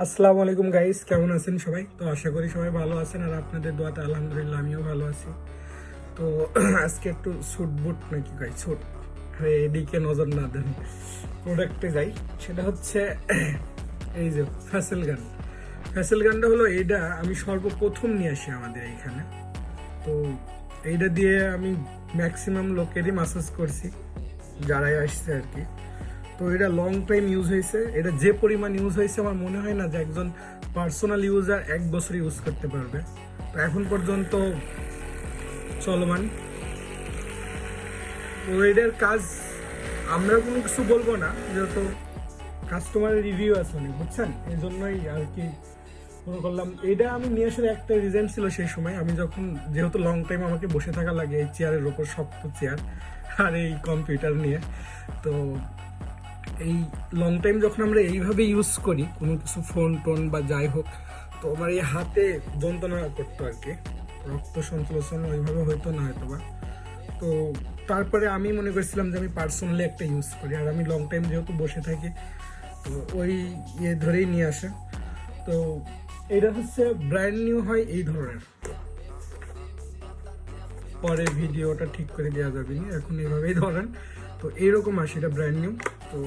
আসসালামু আলাইকুম গাইস, কেমন আছেন সবাই? তো আশা করি সবাই ভালো আছেন আর আপনাদের দোয়াতে আলহামদুলিল্লাহ আমিও ভালো আছি। তো আজকে একটু স্যুট বুট নাকি গাই স্যুট, আরে এদিকে নজর না দেন, প্রোডাক্টে যাই। সেটা হচ্ছে এই যে ফ্যাসেল গান। ফ্যাসেল গানটা হলো এইটা আমি সর্বপ্রথম নিয়ে আসি আমাদের এইখানে। তো এইটা দিয়ে আমি ম্যাক্সিমাম লোকেরই মাসাজ করছি যারাই আসছে আর কি। তো এটা লং টাইম ইউজ হয়েছে, এটা যে পরিমাণ ইউজ হয়েছে আমার মনে হয় না যে একজন পার্সোনাল ইউজার 1 বছর ইউজ করতে পারবে। তো এখন পর্যন্ত চলমান। তো এটার কাজ আমরা কোনো কিছু বলবো না, যেহেতু কাস্টমারের রিভিউ আছে অনেক, বুঝছেন? এই জন্যই আর কি মনে করলাম। এটা আমি নিয়ে আসার একটা রিজন ছিল সেই সময়, আমি যখন যেহেতু লং টাইম আমাকে বসে থাকা লাগে এই চেয়ারের ওপর, শক্ত চেয়ার আর এই কম্পিউটার নিয়ে। তো এই লং টাইম যখন আমরা এইভাবে ইউজ করি কোনো কিছু ফোন টোন বা যাই হোক, তো আমার এই হাতে যন্ত্রণা করতো আর কি, রক্ত সঞ্চালন ওইভাবে হইতো না হয়তো বা। তো তারপরে আমি মনে করছিলাম যে আমি পার্সোনালি একটা ইউজ করি, আর আমি লং টাইম যেহেতু বসে থাকি তো ওই ইয়ে ধরেই নিয়ে আসে। তো এটা হচ্ছে ব্র্যান্ড নিউ হয় এই ধরনের, পরে ভিডিওটা ঠিক করে দেওয়া যাবে না, এখন এইভাবেই ধরেন। তো এইরকম আসে, এটা ব্র্যান্ড নিউ। তো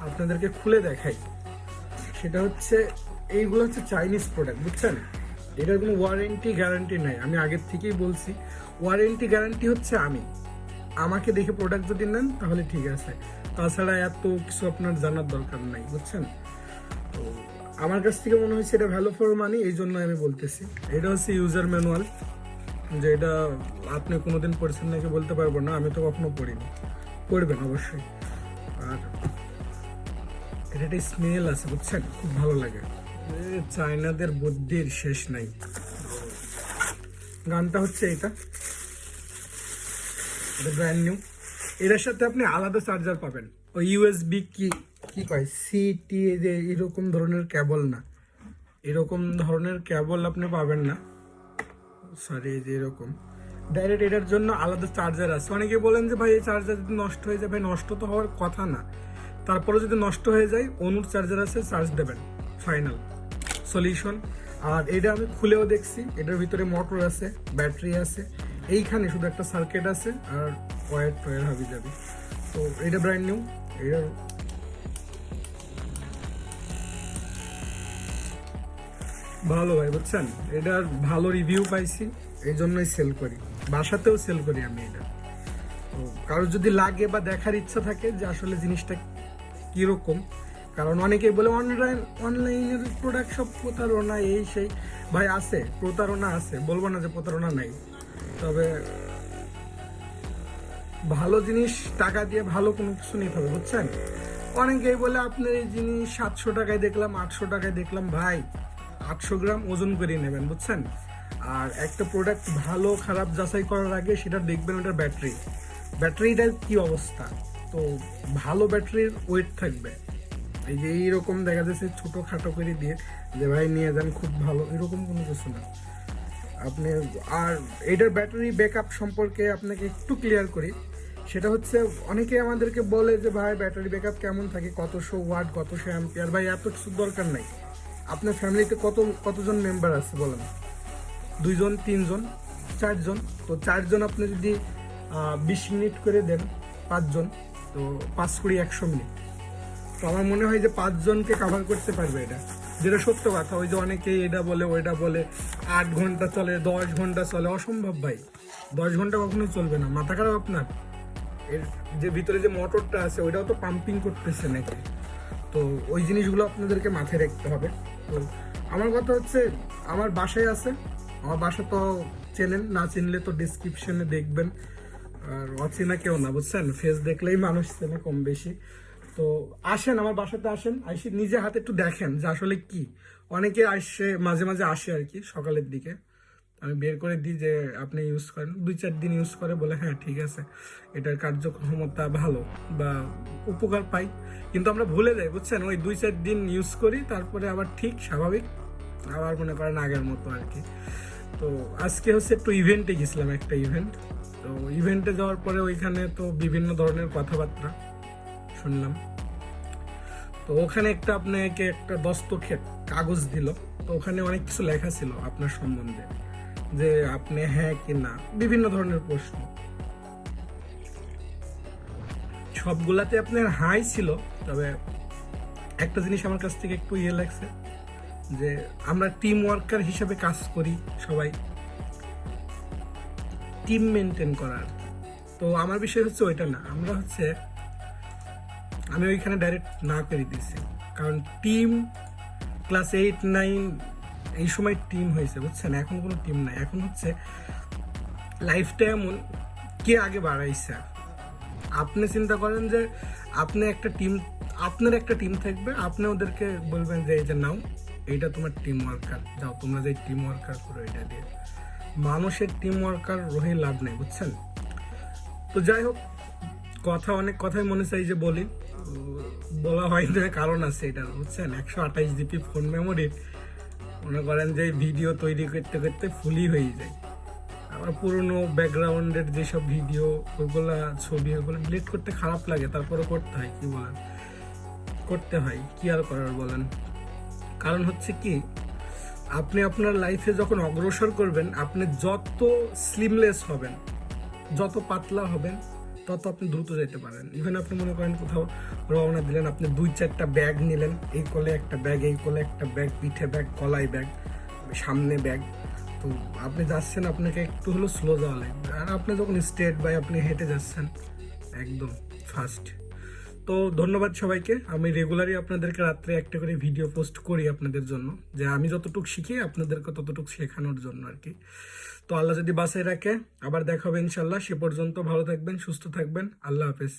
আপনাদেরকে খুলে দেখাই। সেটা হচ্ছে এইগুলো হচ্ছে চাইনিজ প্রোডাক্ট, বুঝছেন? এটার কোনো ওয়ারেন্টি গ্যারান্টি নাই, আমি আগের থেকেই বলছি। ওয়ারেন্টি গ্যারান্টি হচ্ছে আমি, আমাকে দেখে প্রোডাক্ট যদি নেন তাহলে ঠিক আছে, তাছাড়া এত কিছু আপনার জানার দরকার নাই, বুঝছেন? তো আমার কাছ থেকে মনে হচ্ছে এটা ভ্যালু ফর মানি, এই জন্য আমি বলতেছি। এটা হচ্ছে ইউজার ম্যানুয়াল, যে এটা আপনি কোনোদিন পড়ছেন নাকি বলতে পারবো না, আমি তো কখনো পড়িনি, পড়বেন অবশ্যই। আর এটা একটা স্মেল আছে, বুঝছেন? খুব ভালো লাগে। চায়নাদের বুদ্ধির শেষ নাই। গানটা হচ্ছে এটা ব্র্যান্ড নিউ। এটার সাথে আপনি আলাদা চার্জার পাবেন, ওই ইউএসবি কি কি কয় সিটি, যে এরকম ধরনের কেবল না, এরকম ধরনের কেবল আপনি পাবেন না। সরি, এই যে এরকম ডাইরেক্ট এটার জন্য আলাদা চার্জার আছে। অনেকে বলেন যে ভাই এই চার্জার যদি নষ্ট হয়ে যায়, ভাই নষ্ট তো হওয়ার কথা না, তারপরে যদি নষ্ট হয়ে যায় অনুর চার্জার আছে, চার্জ দেবেন, ফাইনাল সলিউশন। আর এটা আমি খুলেও দেখছি, এটার ভিতরে মোটর আছে, ব্যাটারি আছে, এইখানে শুধু একটা সার্কিট আছে আর ওয়্যার টয়ার হাবি যাবে। তো এটা ব্র্যান্ড নিউ। এটার ভালো ভাই, বুঝছেন? এটার ভালো রিভিউ পাইছি, এই জন্যই সেল করি, বাসাতেও সেল করি আমি এটা। তো কারোর যদি লাগে বা দেখার ইচ্ছা থাকে যে আসলে জিনিসটা কিরকম, কারণ অনেকেই বলে অনলাইনের প্রোডাক্ট সব প্রতারণা, এই সেই। ভাই আছে, প্রতারণা আছে, বলবো না যে প্রতারণা নাই, তবে ভালো জিনিস টাকা দিয়ে ভালো কোনো কিছু নিতে হবে, বুঝছেন? অনেকেই বলে আপনার এই জিনিস 700 টাকায় দেখলাম, 800 টাকায় দেখলাম। ভাই 800 গ্রাম ওজন করে নেবেন, বুঝছেন? আর একটা প্রোডাক্ট ভালো খারাপ যাচাই করার আগে সেটা দেখবেন ওটার ব্যাটারিটার কি অবস্থা। তো ভালো ব্যাটারির ওয়েট থাকবে, এই যে এইরকম দেখা যাচ্ছে ছোটো খাটো করে দিয়ে যে ভাই নিয়ে যান খুব ভালো, এরকম কোনো কিছু না আপনি। আর এটার ব্যাটারি ব্যাকআপ সম্পর্কে আপনাকে একটু ক্লিয়ার করি। সেটা হচ্ছে অনেকে আমাদেরকে বলে যে ভাই ব্যাটারি ব্যাকআপ কেমন থাকে, কতশো ওয়াট, কতশো অ্যাম্পিয়ার। ভাই এত কিছু দরকার নাই। আপনার ফ্যামিলিতে কতজন মেম্বার আছে বলেন? 2 জন, 3 জন, 4 জন। তো 4 জন আপনি যদি 20 মিনিট করে দেন, 5 জন, তো 5 × 20 = 100 মিনিট। তো আমার মনে হয় যে 5 জনকে কাভার করতে পারবে এটা, যেটা সত্য কথা। ওই যে অনেকেই এটা বলে ওইটা বলে 8 ঘন্টা চলে, 10 ঘন্টা চলে, অসম্ভব ভাই। 10 ঘন্টা কখনোই চলবে না, মাথা খারাপ আপনার? এর যে ভিতরে যে মোটরটা আছে ওইটাও তো পাম্পিং করতেছে নাকি। তো ওই জিনিসগুলো আপনাদেরকে মাথায় রাখতে হবে। তো আমার কথা হচ্ছে আমার বাসায় আছে, আমার বাসা তো চেনেন, না চিনলে তো ডিসক্রিপশনে দেখবেন। আর অচেনা কেউ না, বুঝছেন? ফেস দেখলেই মানুষ চেনে কম বেশি। তো আসেন আমার বাসাতে, আসেন, আসি নিজে হাতে একটু দেখেন যে আসলে কি। অনেকে আসে, মাঝে মাঝে আসে আর কি সকালের দিকে, আমি বের করে দিই যে আপনি ইউজ করেন, 2-4 দিন ইউজ করে বলে হ্যাঁ ঠিক আছে, এটার কার্যক্ষমতা ভালো বা উপকার পাই। কিন্তু আমরা ভুলে যাই, বুঝছেন? ওই 2-4 দিন ইউজ করি, তারপরে আবার ঠিক স্বাভাবিক, আবার মনে করেন আগের মতো আর কি। তো আজকে হচ্ছে একটু ইভেন্টে গেছিলাম, একটা ইভেন্ট। তো ইভেন্টে যাওয়ার পরে ওইখানে তো বিভিন্ন ধরনের কথাবার্তা শুনলাম। তো তো ওখানে একটা আপনাকে একটা দস্তখত কাগজ দিল, তো ওখানে অনেক কিছু লেখা ছিল আপনার সম্বন্ধে, যে আপনি হ্যাঁ কি না, বিভিন্ন ধরনের প্রশ্ন। সবগুলাতে আপনার হাই ছিল, তবে একটা জিনিস আমার কাছ থেকে একটু ইয়ে লাগছে, যে আমরা টিম ওয়ার্কার হিসেবে কাজ করি সবাই, টিম মেনটেন করার। তো আমার বিষয় হচ্ছে ওইটা না, আমরা হচ্ছে আমি ওইখানে ডাইরেক্ট না করে দিয়েছি, কারণ টিম ক্লাস 8-9 এই সময় টিম হয়েছে বুঝছেন, এখন কোনো টিম নাই, এখন হচ্ছে লাইফটা এমন কে আগে বাড়াইছে। আপনি চিন্তা করেন যে আপনি একটা টিম, আপনার একটা টিম থাকবে, আপনি ওদেরকে বলবেন যে এই যে নাও এইটা তোমার টিম ওয়ার্কার, যাও তোমরা যে টিম ওয়ার্কার করো এটা দিয়ে। মানুষের টিম ওয়ার্কার রহে লাভ নেই বুঝছেন। তো যাই হোক, অনেক কথাই মনে চাই যে বলি, বলা হয় না, কারণ আছে এটার বুঝছেন। 128 GB ফোন মেমোরি, মনে করেন যে ভিডিও তৈরি করতে করতে ফুলই হয়ে যায়। আবার পুরোনো ব্যাকগ্রাউন্ডের যেসব ভিডিও, ওগুলা ছবি, ওগুলো ডিলিট করতে খারাপ লাগে, তারপরে করতে হয়, কি বলেন, করতে হয়, কি আর করার বলেন। কারণ হচ্ছে কি, আপনি আপনার লাইফে যখন অগ্রসর করবেন, আপনি যত স্লিমলেস হবেন, যত পাতলা হবেন, তত আপনি দ্রুত যেতে পারেন। ইভেন আপনি মনে করেন কোথাও রওনা দিলেন, আপনি 2-4টা ব্যাগ নিলেন, এই কোলে একটা ব্যাগ, এই কোলে একটা ব্যাগ, পিঠে ব্যাগ, গলায় ব্যাগ, সামনে ব্যাগ, তো আপনি যাচ্ছেন, আপনাকে একটু হলেও স্লো যাওয়া লাগবে। আর আপনি যখন স্ট্রেট বাই আপনি হেঁটে যাচ্ছেন একদম ফাস্ট। তো ধন্যবাদ সবাইকে। আমি রেগুলারই আপনাদেরকে রাত্রে একটা করে ভিডিও পোস্ট করি আপনাদের জন্য, যে আমি যতটুকু শিখি আপনাদেরকে ততটুকু শেখানোর জন্য আর কি। তো আল্লাহ যদি বাঁচায় রাখে, আবার দেখা হবে ইনশাল্লাহ। সে পর্যন্ত ভালো থাকবেন, সুস্থ থাকবেন। আল্লাহ হাফেজ।